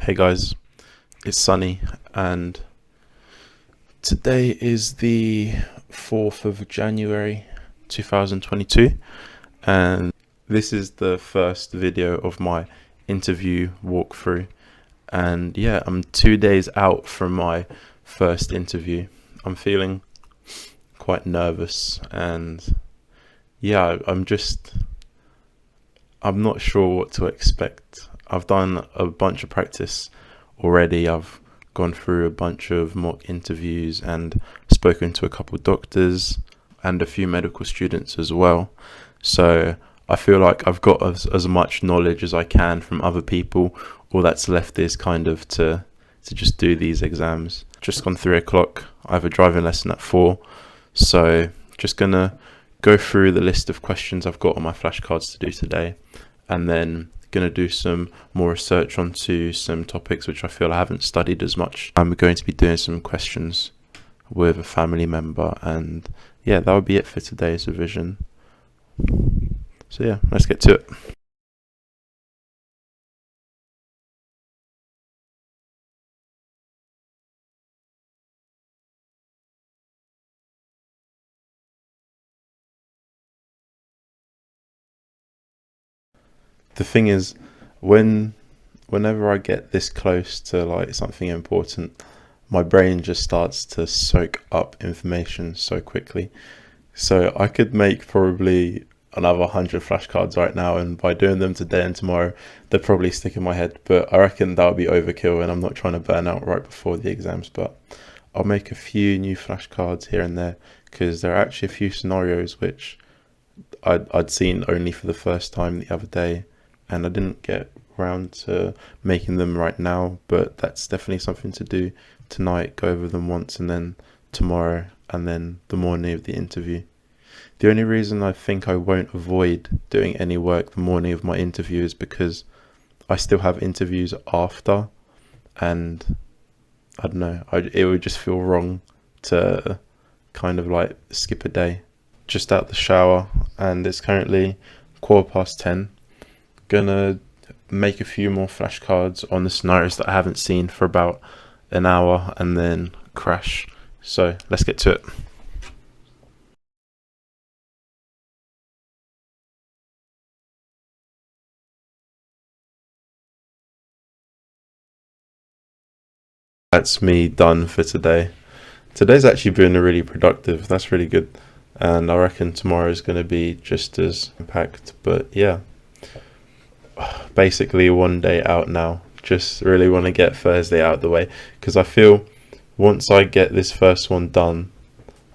Hey guys, it's Sunny and today is the 4th of January 2022 and this is the first video of my interview walkthrough, and yeah, I'm 2 days out from my first interview. I'm feeling quite nervous and yeah, I'm not sure what to expect. I've done a bunch of practice already. I've gone through a bunch of mock interviews and spoken to a couple doctors and a few medical students as well. So I feel like I've got as much knowledge as I can from other people. All that's left is kind of to just do these exams. Just gone 3 o'clock. I have a driving lesson at 4. So just gonna go through the list of questions I've got on my flashcards to do today, and then going to do some more research onto some topics which I feel I haven't studied as much. I'm going to be doing some questions with a family member, and yeah, that would be it for today's revision. So yeah, let's get to it. The thing is, whenever I get this close to like something important, my brain just starts to soak up information so quickly. So I could make probably another 100 flashcards right now, and by doing them today and tomorrow, they'll probably stick in my head. But I reckon that would be overkill, and I'm not trying to burn out right before the exams. But I'll make a few new flashcards here and there, because there are actually a few scenarios which I'd seen only for the first time the other day, and I didn't get around to making them right now, but that's definitely something to do tonight. Go over them once, and then tomorrow, and then the morning of the interview. The only reason I think I won't avoid doing any work the morning of my interview is because I still have interviews after, and I don't know, it would just feel wrong to kind of like skip a day. Just out the shower, and it's currently 10:15. Gonna make a few more flashcards on the scenarios that I haven't seen for about an hour, and then crash. So let's get to it. That's me done for today. Today's actually been really productive. That's really good, and I reckon tomorrow is going to be just as packed. But yeah, basically 1 day out now. Just really want to get Thursday out of the way, because I feel once I get this first one done,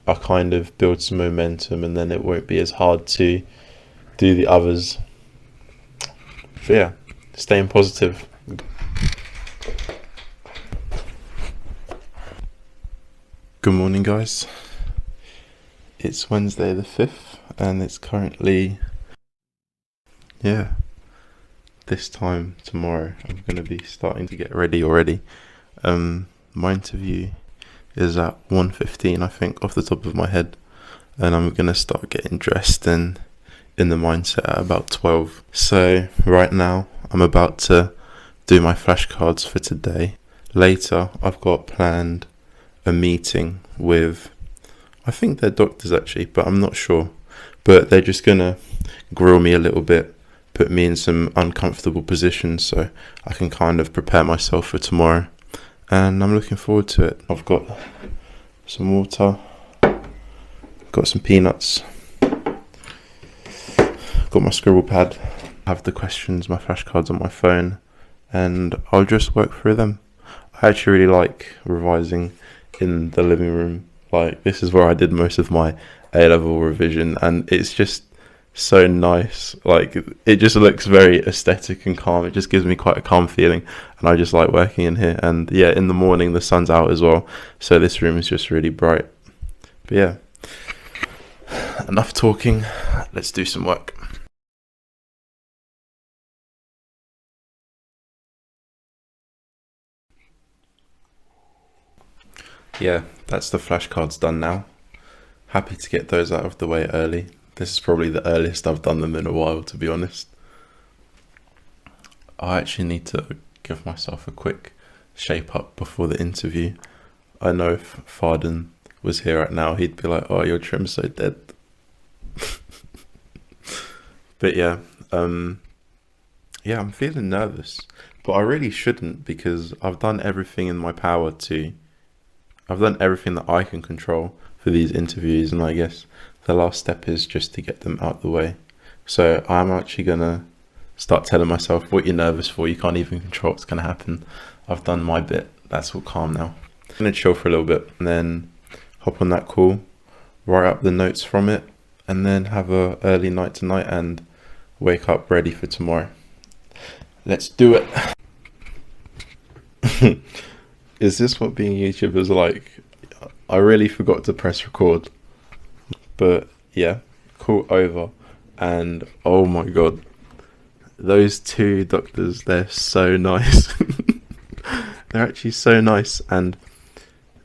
I'll kind of build some momentum, and then it won't be as hard to do the others. But yeah, staying positive. Good morning, guys. It's Wednesday the 5th, and it's currently, this time tomorrow. I'm going to be starting to get ready already. My interview is at 1:15, I think, off the top of my head, and I'm going to start getting dressed and in the mindset at about 12. So right now I'm about to do my flashcards for today. Later I've got planned a meeting with, I think they're doctors actually, but I'm not sure, but they're just going to grill me a little bit, put me in some uncomfortable positions so I can kind of prepare myself for tomorrow, and I'm looking forward to it. I've got some water, got some peanuts, got my scribble pad, have the questions, my flashcards on my phone, and I'll just work through them. I actually really like revising in the living room. Like, this is where I did most of my A-level revision, and it's just so nice. Like, it just looks very aesthetic and calm. It just gives me quite a calm feeling, and I just like working in here. And yeah, in the morning the sun's out as well, so this room is just really bright. But yeah, enough talking, let's do some work. Yeah, that's the flashcards done now. Happy to get those out of the way early. This is probably the earliest I've done them in a while, to be honest. I actually need to give myself a quick shape up before the interview. I know if Farden was here right now, he'd be like, "Oh, your trim's so dead." But yeah, I'm feeling nervous, but I really shouldn't, because I've done everything in my power I've done everything that I can control for these interviews, and I guess the last step is just to get them out of the way. So I'm actually gonna start telling myself, what you're nervous for, you can't even control what's gonna happen. I've done my bit, that's all calm now. I'm gonna chill for a little bit and then hop on that call, write up the notes from it, and then have a early night tonight and wake up ready for tomorrow. Let's do it. Is this what being a YouTuber is like? I really forgot to press record. But yeah, call over. And oh my god, those two doctors, they're so nice. They're actually so nice, and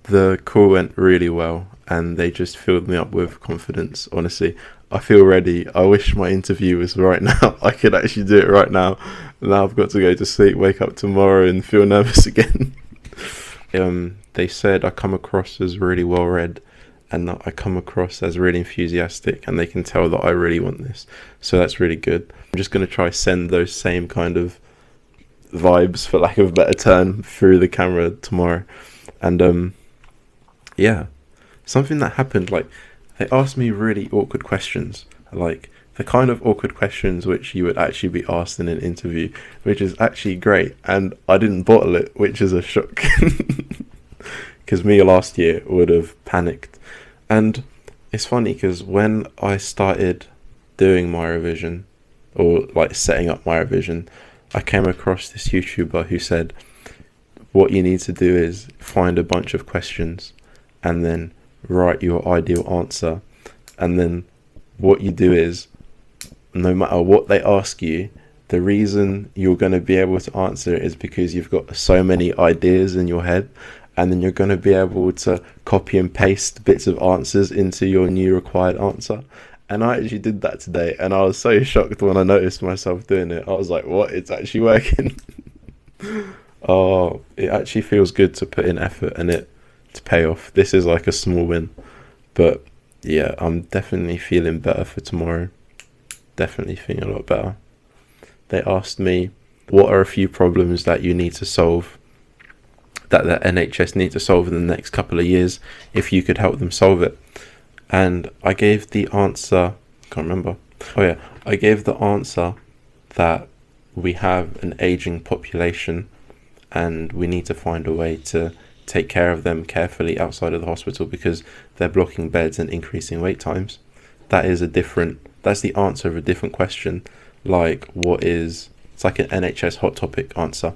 the call went really well, and they just filled me up with confidence. Honestly, I feel ready. I wish my interview was right now. I could actually do it right now. Now I've got to go to sleep, wake up tomorrow and feel nervous again. They said I come across as really well read, and that I come across as really enthusiastic, and they can tell that I really want this. So that's really good. I'm just going to try send those same kind of vibes, for lack of a better term, through the camera tomorrow. And yeah, something that happened, like, they asked me really awkward questions, like the kind of awkward questions which you would actually be asked in an interview, which is actually great, and I didn't bottle it, which is a shock. Because me last year would have panicked. And it's funny, because when I started doing my revision, or like setting up my revision, I came across this YouTuber who said, what you need to do is find a bunch of questions and then write your ideal answer. And then what you do is, no matter what they ask you, the reason you're going to be able to answer it is because you've got so many ideas in your head, and then you're going to be able to copy and paste bits of answers into your new required answer. And I actually did that today, and I was so shocked when I noticed myself doing it. I was like, what? It's actually working. Oh, it actually feels good to put in effort and it to pay off. This is like a small win. But yeah, I'm definitely feeling better for tomorrow. Definitely feeling a lot better. They asked me, what are a few problems that you need to solve, that the NHS need to solve in the next couple of years, if you could help them solve it? And I gave the answer, can't remember. Oh yeah, I gave the answer that we have an aging population and we need to find a way to take care of them carefully outside of the hospital, because they're blocking beds and increasing wait times. That's the answer of a different question. Like, it's like an NHS hot topic answer.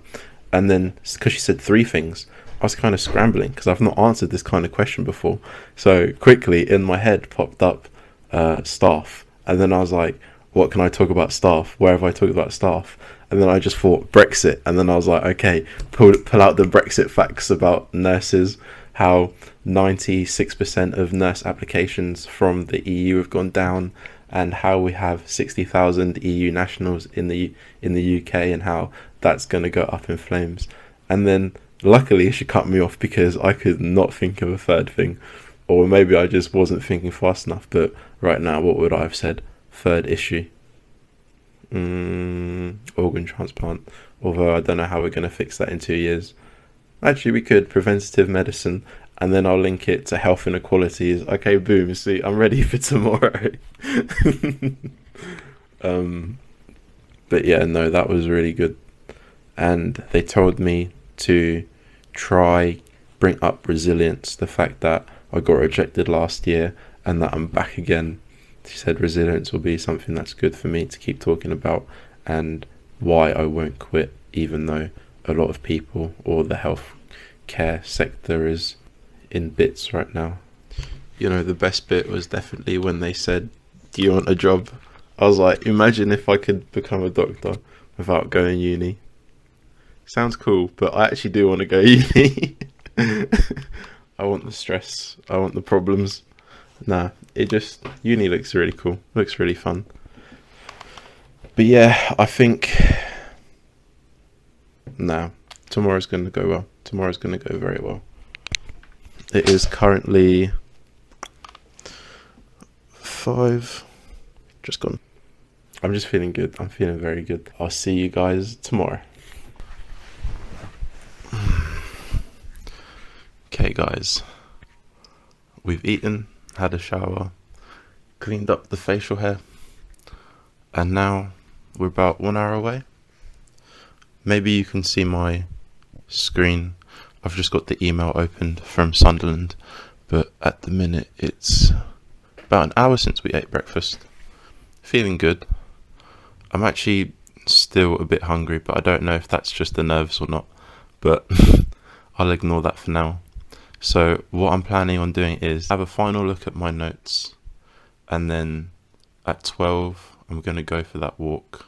And then, because she said three things, I was kind of scrambling, because I've not answered this kind of question before. So quickly in my head popped up staff. And then I was like, what can I talk about staff? Where have I talked about staff? And then I just thought Brexit. And then I was like, okay, pull out the Brexit facts about nurses, how 96% of nurse applications from the EU have gone down, and how we have 60,000 EU nationals in the UK, and how that's going to go up in flames. And then luckily she cut me off, because I could not think of a third thing, or maybe I just wasn't thinking fast enough. But right now, what would I have said? Third issue, organ transplant, although I don't know how we're going to fix that in 2 years. Actually, we could preventative medicine, and then I'll link it to health inequalities. Okay, boom, see, I'm ready for tomorrow. But yeah, no, that was really good. And they told me to try bring up resilience, the fact that I got rejected last year and that I'm back again. She said resilience will be something that's good for me to keep talking about, and why I won't quit, even though a lot of people, or the health care sector, is in bits right now. You know, the best bit was definitely when they said, do you want a job? I was like, imagine if I could become a doctor without going uni. Sounds cool, but I actually do want to go uni. I want the stress, I want the problems. Nah, uni looks really cool, looks really fun. But yeah, I think Nah, tomorrow's going to go well. Tomorrow's going to go very well. It is currently 5, just gone. I'm just feeling good. I'm feeling very good. I'll see you guys tomorrow. Okay guys, we've eaten, had a shower, cleaned up the facial hair, and now we're about 1 hour away. Maybe you can see my screen. I've just got the email opened from Sunderland, but at the minute it's about an hour since we ate breakfast. Feeling good. I'm actually still a bit hungry, but I don't know if that's just the nerves or not, but I'll ignore that for now. So what I'm planning on doing is have a final look at my notes, and then at 12 I'm going to go for that walk,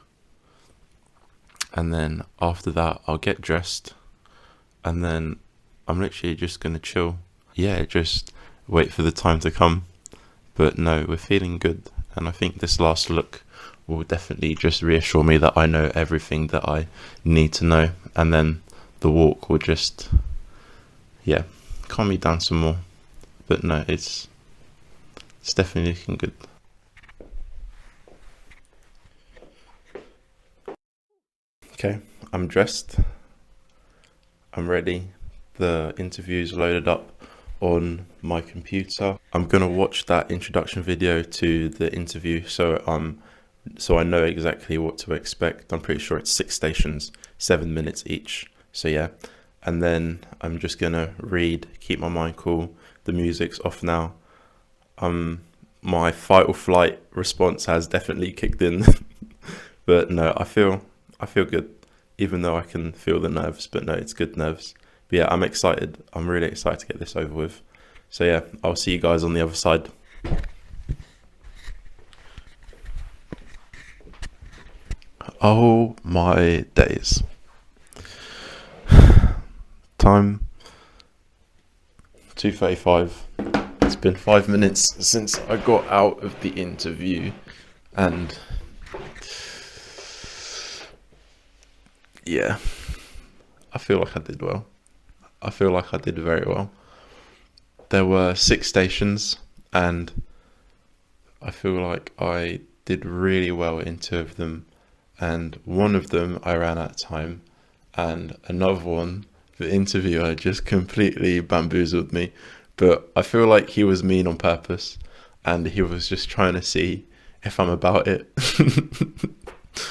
and then after that I'll get dressed, and then I'm literally just going to chill. Yeah, just wait for the time to come. But no, we're feeling good, and I think this last look will definitely just reassure me that I know everything that I need to know, and then the walk will just, yeah, calm me down some more. But no, it's definitely looking good. Okay, I'm dressed, I'm ready, the interview's loaded up on my computer. I'm gonna watch that introduction video to the interview, so I know exactly what to expect. I'm pretty sure it's 6 stations, 7 minutes each, so yeah. And then I'm just gonna read, keep my mind cool. The music's off now. My fight or flight response has definitely kicked in. But no, I feel good, even though I can feel the nerves, but no, it's good nerves. But yeah, I'm excited. I'm really excited to get this over with. So yeah, I'll see you guys on the other side. Oh my days. Time 2:35. It's been 5 minutes since I got out of the interview, and yeah, I feel like I did well. I feel like I did very well. There were 6 stations, and I feel like I did really well in 2 of them, and one of them I ran out of time, and another one, the interviewer just completely bamboozled me. But I feel like he was mean on purpose, and he was just trying to see if I'm about it.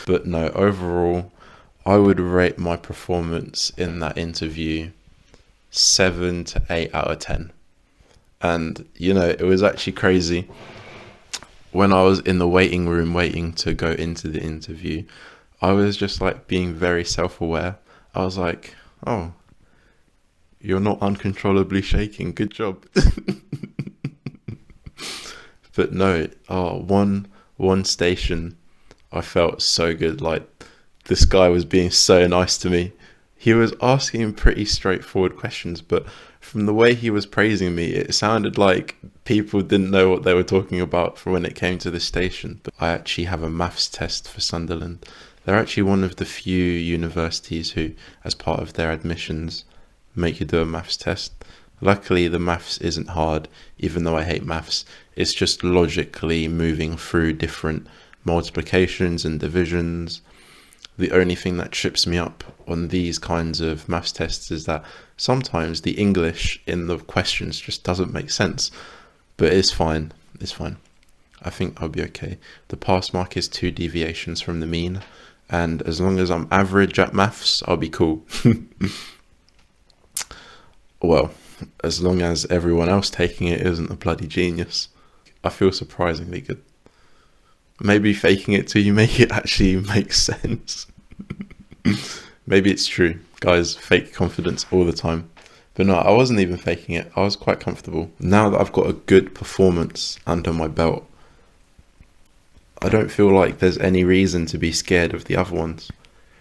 But no, overall, I would rate my performance in that interview 7 to 8 out of 10. And, you know, it was actually crazy. When I was in the waiting room waiting to go into the interview, I was just like being very self-aware. I was like, oh, you're not uncontrollably shaking. Good job. But no, one station, I felt so good. Like, this guy was being so nice to me. He was asking pretty straightforward questions, but from the way he was praising me, it sounded like people didn't know what they were talking about for when it came to this station. But I actually have a maths test for Sunderland. They're actually one of the few universities who, as part of their admissions, make you do a maths test. Luckily, the maths isn't hard, even though I hate maths. It's just logically moving through different multiplications and divisions. The only thing that trips me up on these kinds of maths tests is that sometimes the English in the questions just doesn't make sense. But it's fine. It's fine. I think I'll be okay. The pass mark is 2 deviations from the mean, and as long as I'm average at maths, I'll be cool. Well, as long as everyone else taking it isn't a bloody genius. I feel surprisingly good. Maybe faking it till you make it actually makes sense. Maybe it's true. Guys fake confidence all the time. But no, I wasn't even faking it. I was quite comfortable. Now that I've got a good performance under my belt, I don't feel like there's any reason to be scared of the other ones,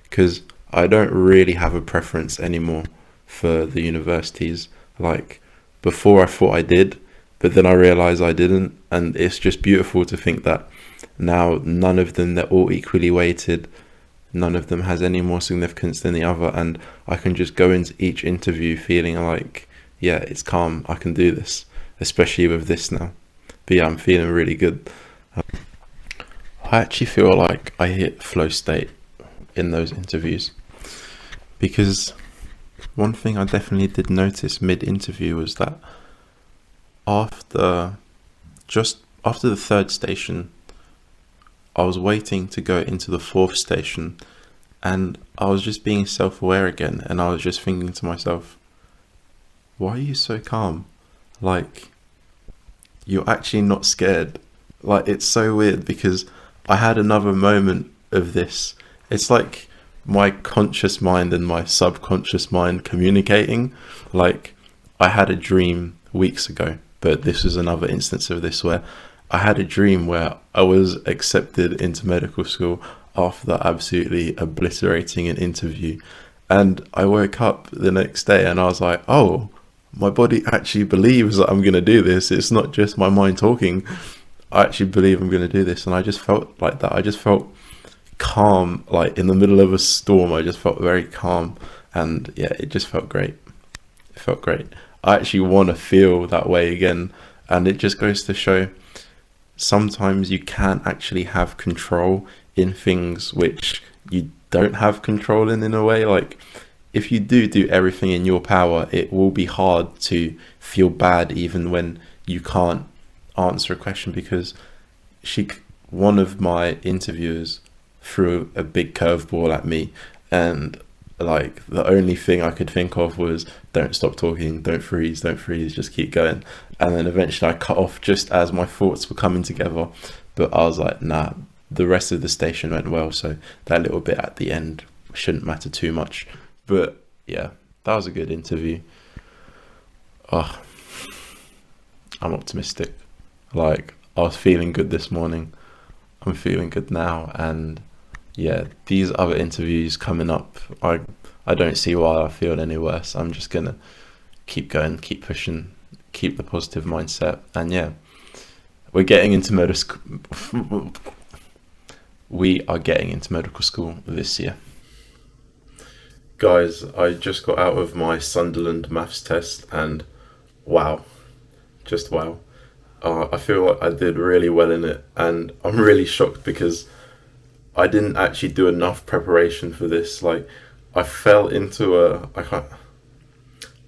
because I don't really have a preference anymore for the universities. Like, before I thought I did, but then I realized I didn't, and it's just beautiful to think that now none of them, they're all equally weighted. none of them has any more significance than the other, and I can just go into each interview feeling like, yeah, it's calm, I can do this, especially with this now. But yeah, I'm feeling really good. I actually feel like I hit flow state in those interviews, because one thing I definitely did notice mid-interview was that after the third station, I was waiting to go into the fourth station, and I was just being self-aware again, and I was just thinking to myself, why are you so calm? Like, you're actually not scared. Like, it's so weird, because I had another moment of this. It's like my conscious mind and my subconscious mind communicating. Like, I had a dream weeks ago, but this was another instance of this, where I had a dream where I was accepted into medical school after absolutely obliterating an interview. And I woke up the next day and I was like, oh, my body actually believes that I'm going to do this. It's not just my mind talking. I actually believe I'm going to do this. And I just felt like that. I just felt calm, like in the middle of a storm. I just felt very calm. And yeah, it just felt great. It felt great. I actually want to feel that way again. And it just goes to show, sometimes you can't actually have control in things which you don't have control in a way. Like, if you do everything in your power, it will be hard to feel bad even when you can't answer a question, because one of my interviewers threw a big curveball at me, and like the only thing I could think of was, don't stop talking, don't freeze, just keep going. And then eventually I cut off just as my thoughts were coming together. But I was like, nah, the rest of the station went well, so that little bit at the end shouldn't matter too much. But yeah, that was a good interview. Oh, I'm optimistic. Like, I was feeling good this morning, I'm feeling good now, and yeah, these other interviews coming up, I don't see why I feel any worse. I'm just gonna keep going, keep pushing, keep the positive mindset, and yeah, we're getting into we are getting into medical school this year. Guys, I just got out of my Sunderland maths test, and wow, just wow. I feel like I did really well in it, and I'm really shocked because I didn't actually do enough preparation for this. Like, I fell into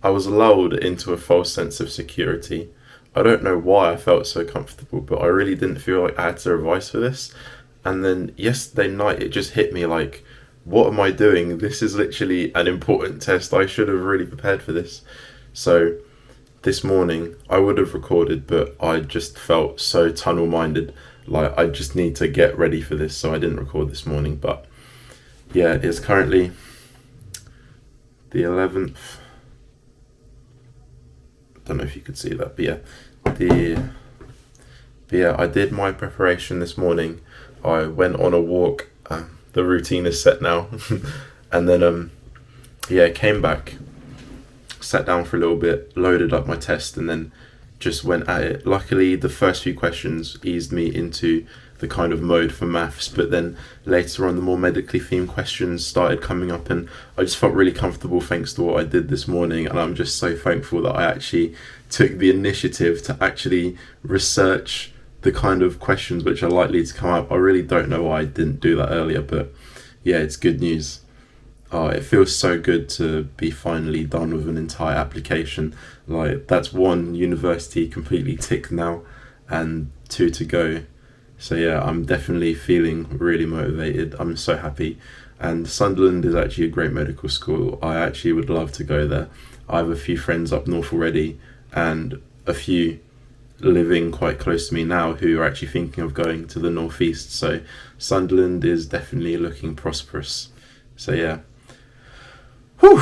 I was lulled into a false sense of security. I don't know why I felt so comfortable, but I really didn't feel like I had to revise for this. And then yesterday night, it just hit me like, what am I doing? This is literally an important test. I should have really prepared for this. So this morning, I would have recorded, but I just felt so tunnel-minded. Like, I just need to get ready for this, so I didn't record this morning. But yeah, it's currently the 11th. I don't know if you could see that, but yeah, I did my preparation this morning. I went on a walk. The routine is set now. And then came back, sat down for a little bit, loaded up my test, and then just went at it. Luckily, the first few questions eased me into the kind of mode for maths, but then later on, the more medically themed questions started coming up, and I just felt really comfortable thanks to what I did this morning. And I'm just so thankful that I actually took the initiative to actually research the kind of questions which are likely to come up. I really don't know why I didn't do that earlier, but yeah, it's good news. It feels so good to be finally done with an entire application. Like, that's one university completely ticked now, and 2 to go. So yeah, I'm definitely feeling really motivated. I'm so happy. And Sunderland is actually a great medical school. I actually would love to go there. I have a few friends up north already, and a few living quite close to me now who are actually thinking of going to the northeast. So Sunderland is definitely looking prosperous. So yeah. Whew.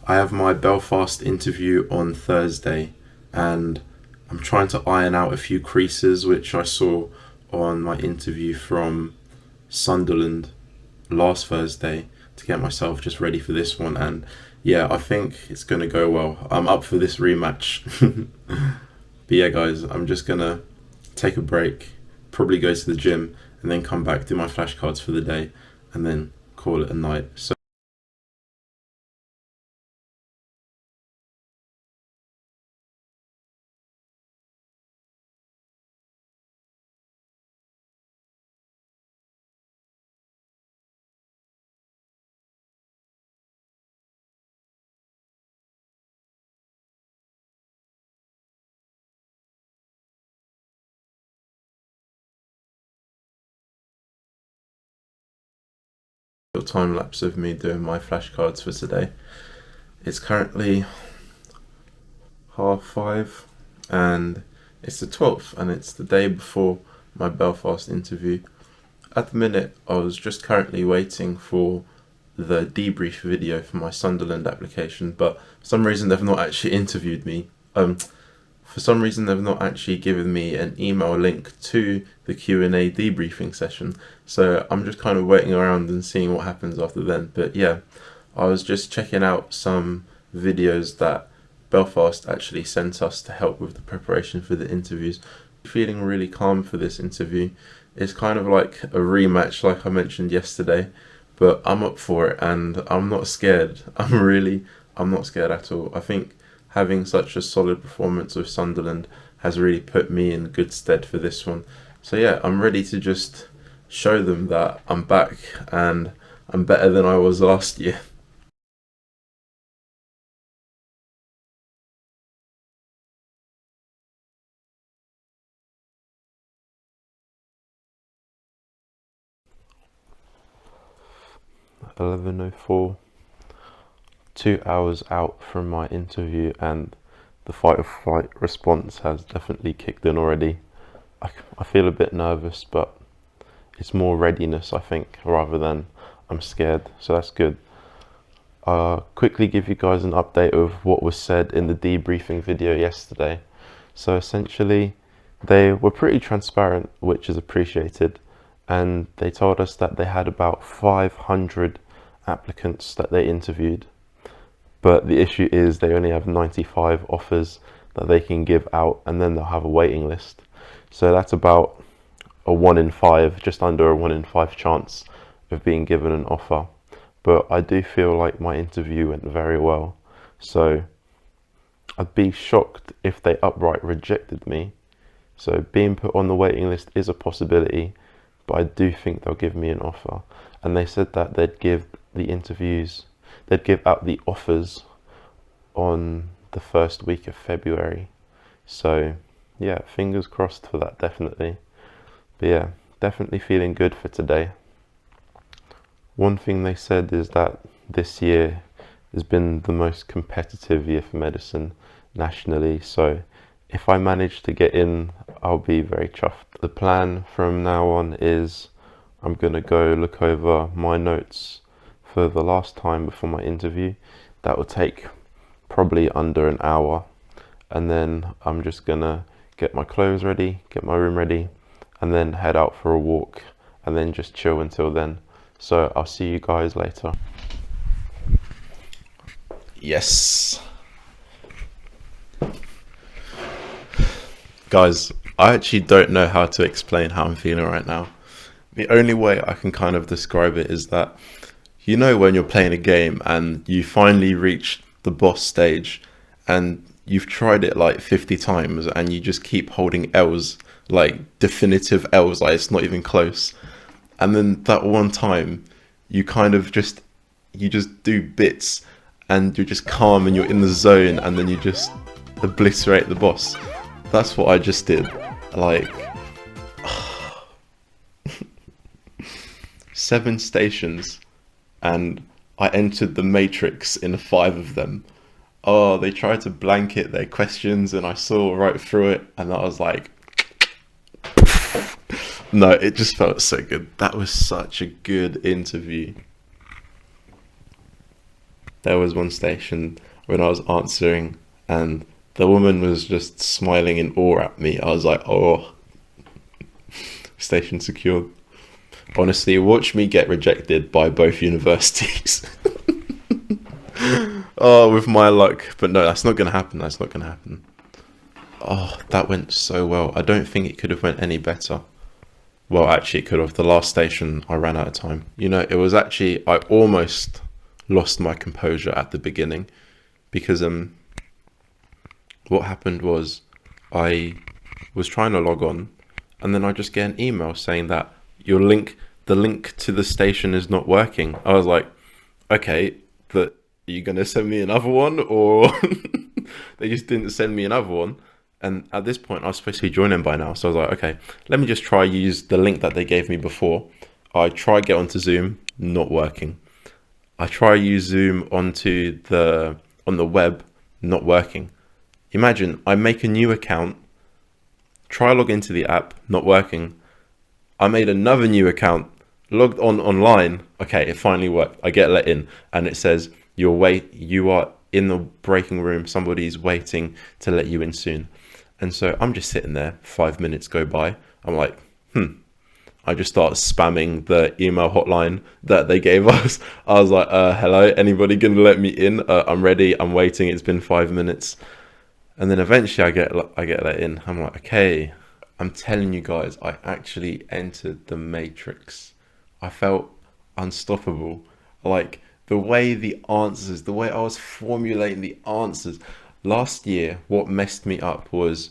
I have my Belfast interview on Thursday, and I'm trying to iron out a few creases which I saw on my interview from Sunderland last Thursday to get myself just ready for this one. And yeah, I think it's going to go well. I'm up for this rematch. But yeah, guys, I'm just going to take a break, probably go to the gym and then come back, do my flashcards for the day, and then call it a night. So time lapse of me doing my flashcards for today. It's currently 5:30 and it's the 12th and it's the day before my Belfast interview. At the minute I was just currently waiting for the debrief video for my Sunderland application, but for some reason they've not actually interviewed me. For some reason they've not actually given me an email link to the Q&A debriefing session, so I'm just kind of waiting around and seeing what happens after then. But yeah, I was just checking out some videos that Belfast actually sent us to help with the preparation for the interviews. Feeling really calm for this interview. It's kind of like a rematch like I mentioned yesterday, but I'm up for it and I'm not scared. I'm not scared at all. I think having such a solid performance with Sunderland has really put me in good stead for this one. So yeah, I'm ready to just show them that I'm back and I'm better than I was last year. (11:04). 2 hours out from my interview and the fight or flight response has definitely kicked in already. I feel a bit nervous, but it's more readiness, I think, rather than I'm scared, so that's good. Quickly give you guys an update of what was said in the debriefing video yesterday. So essentially they were pretty transparent, which is appreciated, and they told us that they had about 500 applicants that they interviewed. But the issue is they only have 95 offers that they can give out, and then they'll have a waiting list. So that's about a 1 in 5, just under a 1 in 5 chance of being given an offer. But I do feel like my interview went very well. So I'd be shocked if they outright rejected me. So being put on the waiting list is a possibility, but I do think they'll give me an offer. And they said that they'd give out the offers on the first week of February. So yeah, fingers crossed for that, definitely. But yeah, definitely feeling good for today. One thing they said is that this year has been the most competitive year for medicine nationally, so if I manage to get in, I'll be very chuffed. The plan from now on is I'm going to go look over my notes for the last time before my interview. That will take probably under an hour, and then I'm just going to get my clothes ready, get my room ready, and then head out for a walk and then just chill until then. So I'll see you guys later. Yes. Guys, I actually don't know how to explain how I'm feeling right now. The only way I can kind of describe it is that, you know, when you're playing a game and you finally reach the boss stage and you've tried it like 50 times and you just keep holding L's, like definitive L's, like it's not even close. And then that one time you kind of just do bits and you're just calm and you're in the zone, and then you just obliterate the boss. That's what I just did. Like 7 stations and I entered the matrix in 5 of them. Oh, they tried to blanket their questions and I saw right through it, and I was like, no, it just felt so good. That was such a good interview. There was one station when I was answering and the woman was just smiling in awe at me. I was like, oh, station secured. Honestly, watch me get rejected by both universities. Oh, with my luck. But no, that's not going to happen. That's not going to happen. Oh, that went so well. I don't think it could have went any better. Well, actually, it could have. The last station, I ran out of time. You know, it was actually, I almost lost my composure at the beginning because what happened was I was trying to log on, and then I just get an email saying that the link to the station is not working. I was like, okay, but are you going to send me another one? Or they just didn't send me another one. And at this point, I was supposed to be joining by now. So I was like, okay, let me just try use the link that they gave me before. I try get onto Zoom, not working. I try use Zoom on the web, not working. Imagine I make a new account, try log into the app, not working. I made another new account, logged on online. Okay, it finally worked. I get let in, and it says you are in the breaking room. Somebody's waiting to let you in soon. And so I'm just sitting there. 5 minutes go by. I'm like, I just start spamming the email hotline that they gave us. I was like, hello, anybody gonna let me in? I'm ready. I'm waiting. It's been 5 minutes. And then eventually I get let in. I'm like, okay. I'm telling you guys, I actually entered the Matrix. I felt unstoppable. Like the way I was formulating the answers. Last year, what messed me up was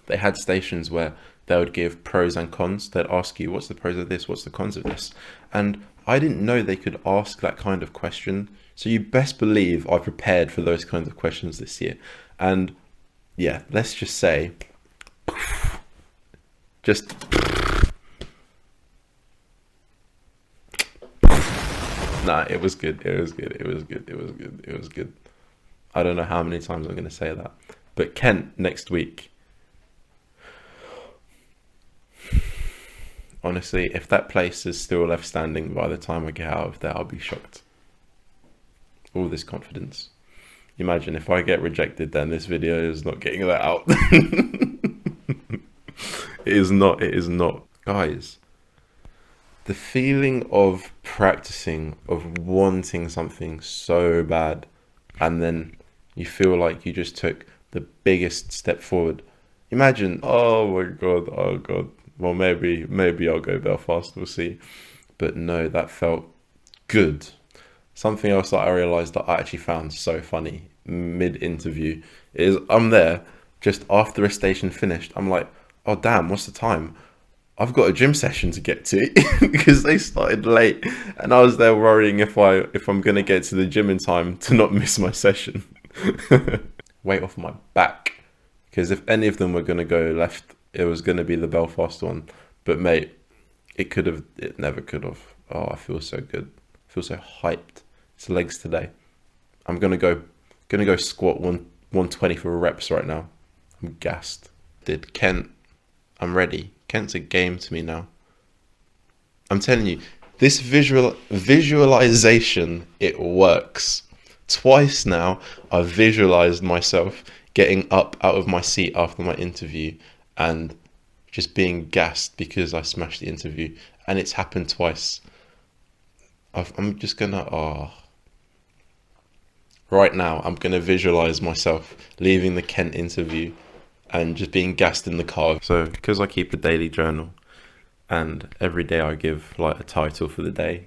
they had stations where they would give pros and cons. They'd ask you, what's the pros of this? What's the cons of this? And I didn't know they could ask that kind of question. So you best believe I prepared for those kinds of questions this year. And yeah, let's just say, nah, it was good. It was good. I don't know how many times I'm going to say that. But Kent next week. Honestly, if that place is still left standing by the time I get out of there, I'll be shocked. All this confidence. Imagine if I get rejected, then this video is not getting that out. It is not. Guys, the feeling of practicing, of wanting something so bad, and then you feel like you just took the biggest step forward. Imagine, oh my God. Well, maybe I'll go Belfast, we'll see. But no, that felt good. Something else that I realised that I actually found so funny mid-interview is I'm there just after a station finished. I'm like, oh damn, what's the time? I've got a gym session to get to because they started late, and I was there worrying if I'm gonna get to the gym in time to not miss my session. Weight off my back, because if any of them were gonna go left, it was gonna be the Belfast one. But mate, it never could have. Oh, I feel so good. I feel so hyped. It's legs today. I'm gonna go squat 120 for reps right now. I'm gassed. Did Kent? I'm ready. Kent's a game to me now. I'm telling you, this visualization, it works. Twice now, I've visualized myself getting up out of my seat after my interview and just being gassed because I smashed the interview. And it's happened twice. I'm just gonna, right now, I'm gonna visualize myself leaving the Kent interview and just being gassed in the car. So because I keep a daily journal and every day I give like a title for the day,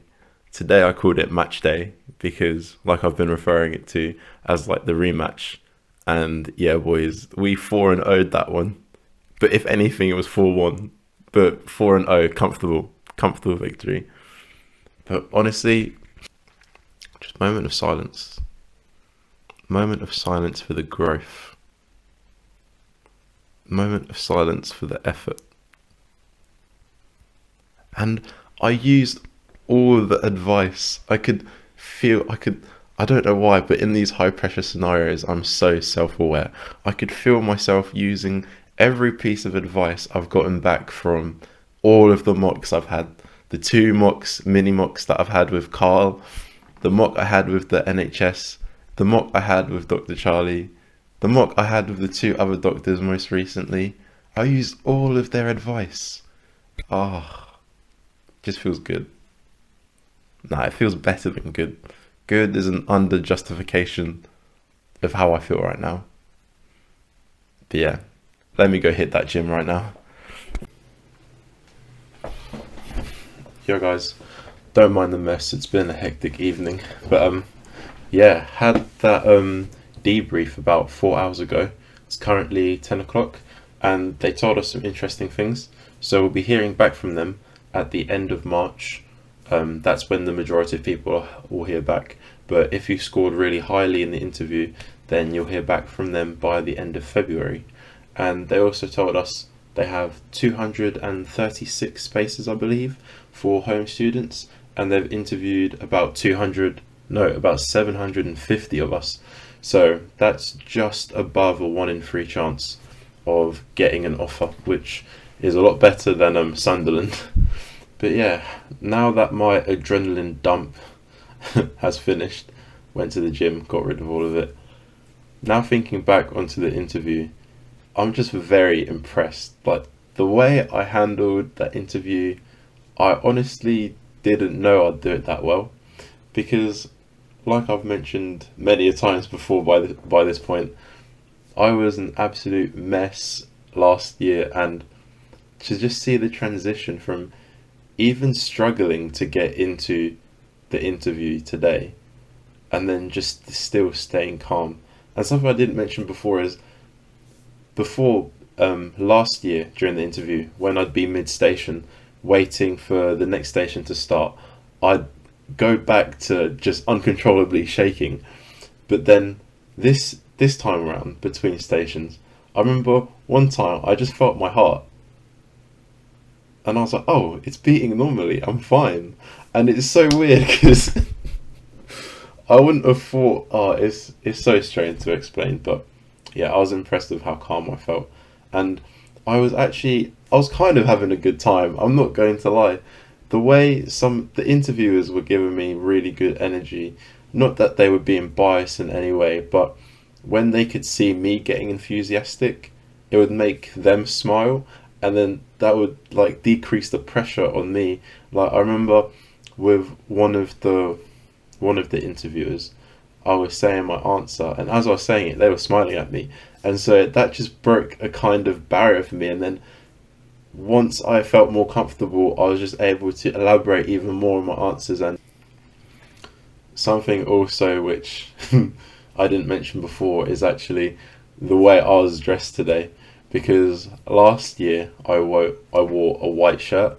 today I called it match day because like I've been referring it to as like the rematch. And yeah, boys, we 4-0'd that one. But if anything, it was 4-1. But 4-0, comfortable victory. But honestly, just moment of silence. Moment of silence for the growth. Moment of silence for the effort. And I used all the advice. I don't know why, but in these high pressure scenarios, I'm so self-aware. I could feel myself using every piece of advice I've gotten back from all of the mocks I've had. The 2 mini mocks that I've had with Carl, the mock I had with the NHS, the mock I had with Dr. Charlie, the mock I had with the 2 other doctors most recently. I used all of their advice. Just feels good. Nah, it feels better than good. Good is an under justification of how I feel right now. But yeah, let me go hit that gym right now. Yo guys, don't mind the mess, it's been a hectic evening. But yeah, had that debrief about 4 hours ago. It's currently 10 o'clock and they told us some interesting things. So we'll be hearing back from them at the end of March. That's when the majority of people will hear back. But if you scored really highly in the interview, then you'll hear back from them by the end of February. And they also told us they have 236 spaces, I believe, for home students, and they've interviewed about 750 of us. So that's just above a 1 in 3 chance of getting an offer, which is a lot better than Sunderland. But yeah, now that my adrenaline dump has finished, went to the gym, got rid of all of it. Now thinking back onto the interview, I'm just very impressed. Like, the way I handled that interview, I honestly didn't know I'd do it that well, because like I've mentioned many a times before by this point, I was an absolute mess last year, and to just see the transition from even struggling to get into the interview today and then just still staying calm. And something I didn't mention before is, before last year during the interview, when I'd be mid-station waiting for the next station to start, I'd go back to just uncontrollably shaking. But then this time around between stations, I remember one time I just felt my heart and I was like, oh, it's beating normally, I'm fine. And it's so weird because I wouldn't have thought, it's so strange to explain, but yeah, I was impressed with how calm I felt. And I was kind of having a good time, I'm not going to lie. The way the interviewers were giving me really good energy, not that they were being biased in any way, but when they could see me getting enthusiastic, it would make them smile, and then that would like decrease the pressure on me. Like, I remember with one of the interviewers, I was saying my answer, and as I was saying it, they were smiling at me, and so that just broke a kind of barrier for me. And then once I felt more comfortable, I was just able to elaborate even more on my answers. And something also which I didn't mention before is actually the way I was dressed today, because last year I wore a white shirt,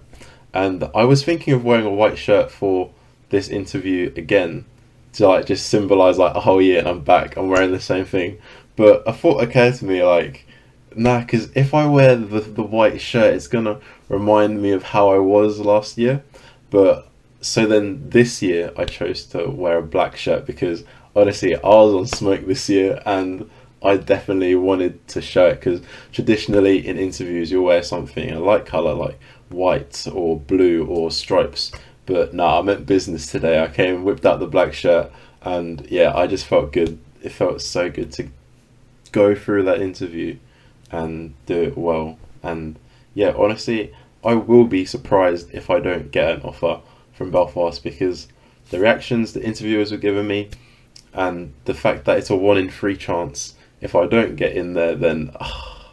and I was thinking of wearing a white shirt for this interview again, to like just symbolize like a whole year and I'm back, I'm wearing the same thing. But a thought occurred to me, like, nah, because if I wear the white shirt, it's gonna remind me of how I was last year. But so then this year I chose to wear a black shirt, because honestly I was on smoke this year and I definitely wanted to show it, because traditionally in interviews you'll wear something a light colour like white or blue or stripes. But nah, I meant business today. I came, whipped out the black shirt, and yeah, I just felt good. It felt so good to go through that interview and do it well. And yeah, honestly, I will be surprised if I don't get an offer from Belfast, because the reactions the interviewers were giving me, and the fact that it's a 1 in 3 chance. If I don't get in there, then I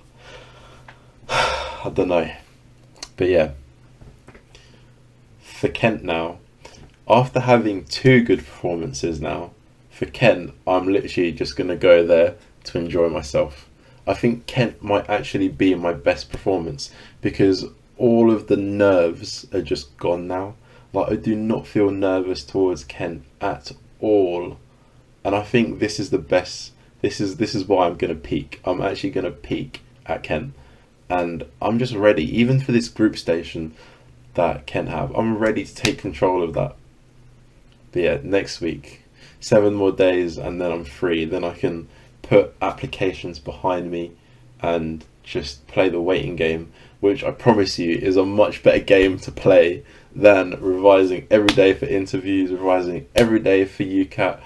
don't know. But yeah, for Kent now, after having 2 good performances now, for Kent, I'm literally just going to go there to enjoy myself. I think Kent might actually be my best performance, because all of the nerves are just gone now. Like, I do not feel nervous towards Kent at all. And I think this is the best. This is why I'm going to peak. I'm actually going to peak at Kent. And I'm just ready, even for this group station that Kent have. I'm ready to take control of that. But yeah, next week, 7 more days and then I'm free. Then I can put applications behind me and just play the waiting game, which I promise you is a much better game to play than revising every day for interviews, revising every day for UCAT,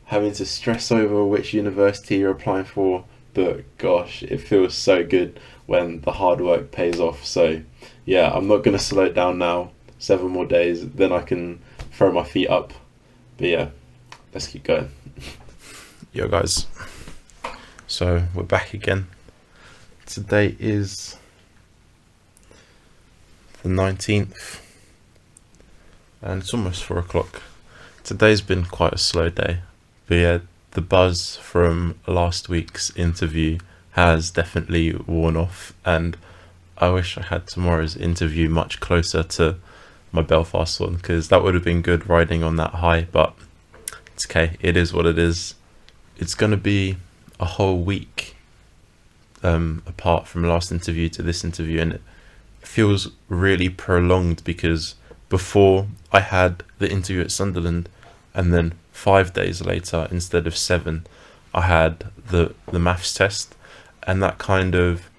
having to stress over which university you're applying for. But gosh, it feels so good when the hard work pays off. So yeah, I'm not going to slow it down now. 7 more days, then I can throw my feet up. But yeah, let's keep going. Yo guys, so we're back again. Today is the 19th and it's almost 4 o'clock. Today's been quite a slow day, but yeah, the buzz from last week's interview has definitely worn off, and I wish I had tomorrow's interview much closer to my Belfast one, because that would have been good riding on that high, but it's okay, it is what it is. It's going to be a whole week apart from last interview to this interview, and it feels really prolonged because before I had the interview at Sunderland, and then 5 days later instead of 7 I had the maths test, and that kind of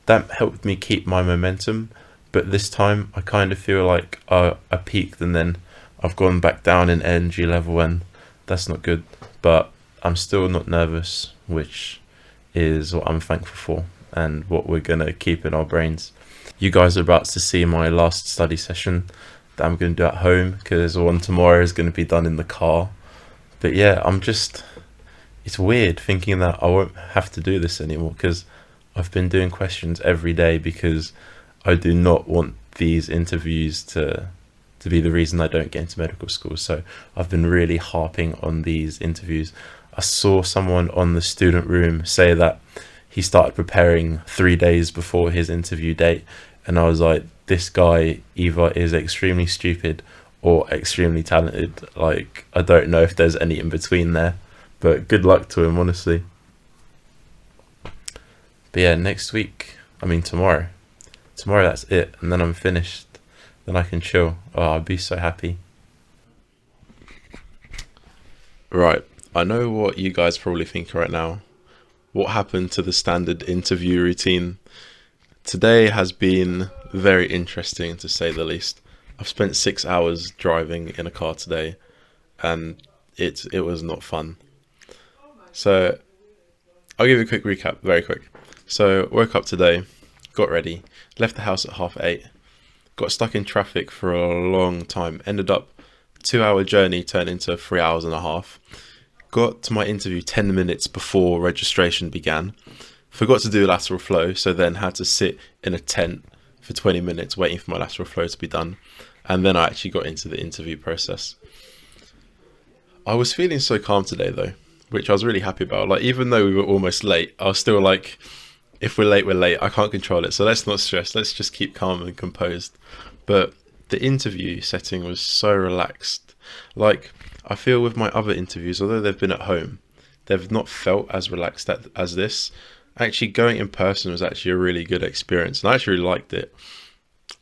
that helped me keep my momentum. But this time I kind of feel like I peaked and then I've gone back down in energy level, and that's not good. But I'm still not nervous, which is what I'm thankful for and what we're going to keep in our brains. You guys are about to see my last study session that I'm going to do at home, because the one tomorrow is going to be done in the car. But yeah, it's weird thinking that I won't have to do this anymore, because I've been doing questions every day because I do not want these interviews to be the reason I don't get into medical school. So I've been really harping on these interviews. I saw someone on the student room say that he started preparing 3 days before his interview date, and I was like, this guy either is extremely stupid or extremely talented. Like, I don't know if there's any in between there, but good luck to him, honestly. But yeah, tomorrow that's it, and then I'm finished. Then I can chill. Oh, I'd be so happy. Right, I know what you guys probably think right now. What happened to the standard interview routine? Today has been very interesting, to say the least. I've spent 6 hours driving in a car today, and it was not fun. So I'll give you a quick recap, very quick. So woke up today, got ready, left the house at 8:30, got stuck in traffic for a long time, ended up 2-hour journey turned into 3 hours and a half. Got to my interview 10 minutes before registration began. Forgot to do lateral flow, so then had to sit in a tent for 20 minutes waiting for my lateral flow to be done. And then I actually got into the interview process. I was feeling so calm today though, which I was really happy about. Like, even though we were almost late, I was still like, if we're late, we're late. I can't control it, so let's not stress. Let's just keep calm and composed. But the interview setting was so relaxed. Like, I feel with my other interviews, although they've been at home, they've not felt as relaxed as this. Actually, going in person was actually a really good experience, and I actually really liked it.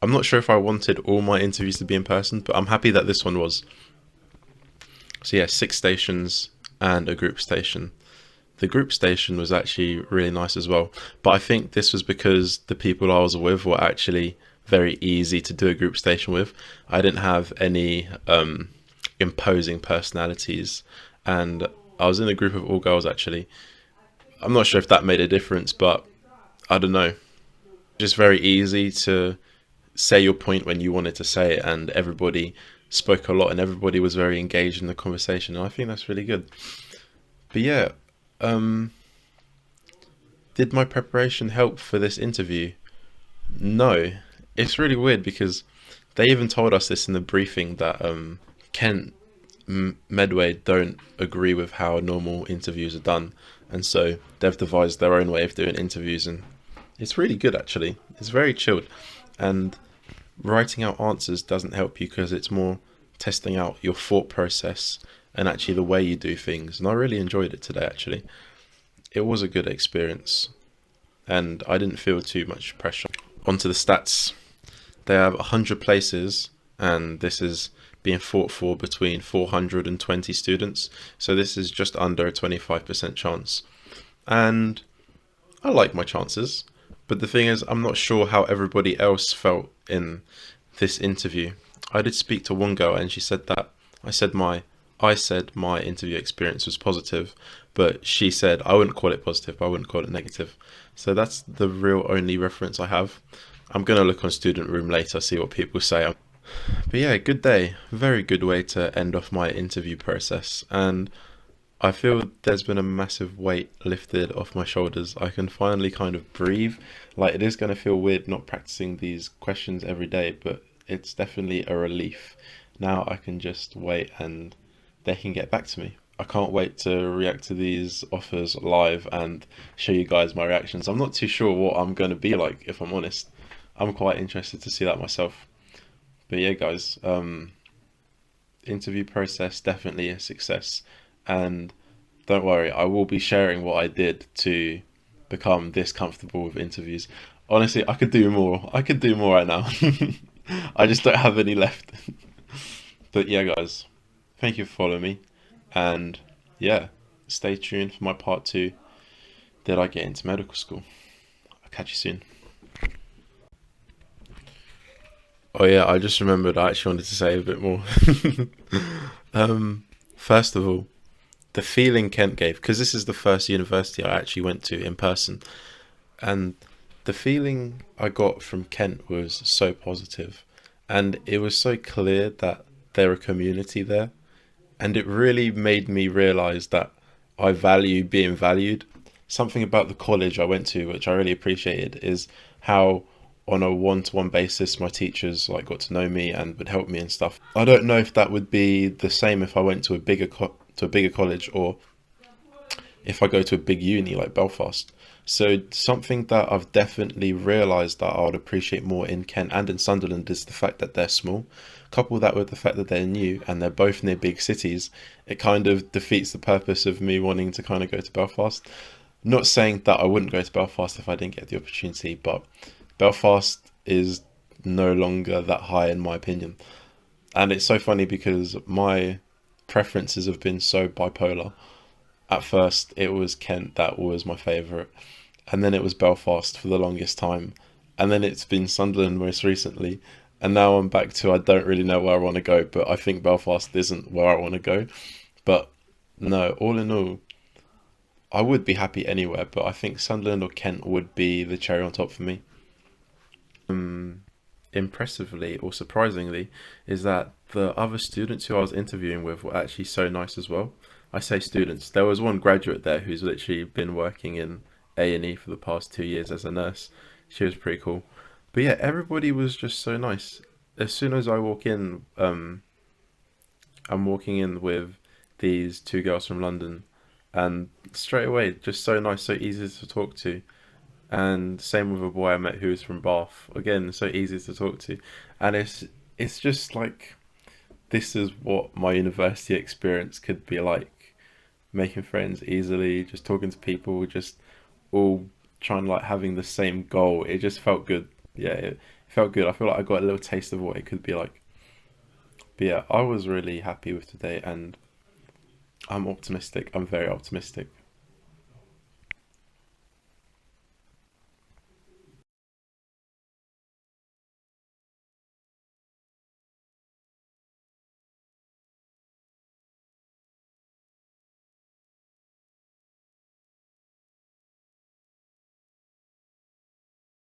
I'm not sure if I wanted all my interviews to be in person, but I'm happy that this one was. So yeah, 6 stations and a group station. The group station was actually really nice as well, but I think this was because the people I was with were actually very easy to do a group station with. I didn't have any imposing personalities, and I was in a group of all girls actually. I'm not sure if that made a difference, but I don't know. Just very easy to say your point when you wanted to say it, and everybody spoke a lot and everybody was very engaged in the conversation, and I think that's really good. But yeah, did my preparation help for this interview? No. It's really weird because they even told us this in the briefing that Kent Medway don't agree with how normal interviews are done, and so they've devised their own way of doing interviews, and it's really good actually. It's very chilled, and writing out answers doesn't help you because it's more testing out your thought process and actually the way you do things, and I really enjoyed it today actually. It was a good experience and I didn't feel too much pressure. Onto the stats. They have 100 places, and this is being fought for between 420 students, so this is just under a 25% chance, and I like my chances. But the thing is, I'm not sure how everybody else felt in this interview. I did speak to one girl and she said that I said my interview experience was positive, but she said I wouldn't call it positive, I wouldn't call it negative. So that's the real only reference I have. I'm going to look on Student Room later, see what people say. But yeah, good day. Very good way to end off my interview process. And I feel there's been a massive weight lifted off my shoulders. I can finally kind of breathe. Like, it is going to feel weird not practicing these questions every day, but it's definitely a relief. Now I can just wait and they can get back to me. I can't wait to react to these offers live and show you guys my reactions. I'm not too sure what I'm going to be like, if I'm honest. I'm quite interested to see that myself. But yeah, guys, interview process definitely a success. And don't worry, I will be sharing what I did to become this comfortable with interviews. Honestly, I could do more. I could do more right now. I just don't have any left. But yeah, guys, thank you for following me. And yeah, stay tuned for my part two. Did I get into medical school? I'll catch you soon. Oh yeah, I just remembered I actually wanted to say a bit more. First of all, the feeling Kent gave, because this is the first university I actually went to in person, and the feeling I got from Kent was so positive, and it was so clear that they're a community there, and it really made me realize that I value being valued. Something about the college I went to, which I really appreciated, is how on a one-to-one basis my teachers like got to know me and would help me and stuff. I don't know if that would be the same if I went to a bigger college, or if I go to a big uni like Belfast. So something that I've definitely realised that I would appreciate more in Kent and in Sunderland is the fact that they're small. Couple that with the fact that they're new and they're both near big cities, it kind of defeats the purpose of me wanting to kind of go to Belfast. Not saying that I wouldn't go to Belfast if I didn't get the opportunity, but Belfast is no longer that high in my opinion. And it's so funny because my preferences have been so bipolar. At first, it was Kent that was my favourite, and then it was Belfast for the longest time, and then it's been Sunderland most recently, and now I'm back to I don't really know where I want to go, but I think Belfast isn't where I want to go. But no, all in all, I would be happy anywhere, but I think Sunderland or Kent would be the cherry on top for me. Impressively or surprisingly is that the other students who I was interviewing with were actually so nice as well. I say students. There was one graduate there who's literally been working in A&E for the past 2 years as a nurse. She was pretty cool. But yeah, everybody was just so nice. As soon as I walk in, I'm walking in with these two girls from London, and straight away, just so nice, so easy to talk to. And same with a boy I met who was from Bath. Again, so easy to talk to. And it's just like this is what my university experience could be like. Making friends easily, just talking to people, just all trying like having the same goal. It just felt good. Yeah, it felt good. I feel like I got a little taste of what it could be like. But yeah, I was really happy with today, and I'm optimistic. I'm very optimistic.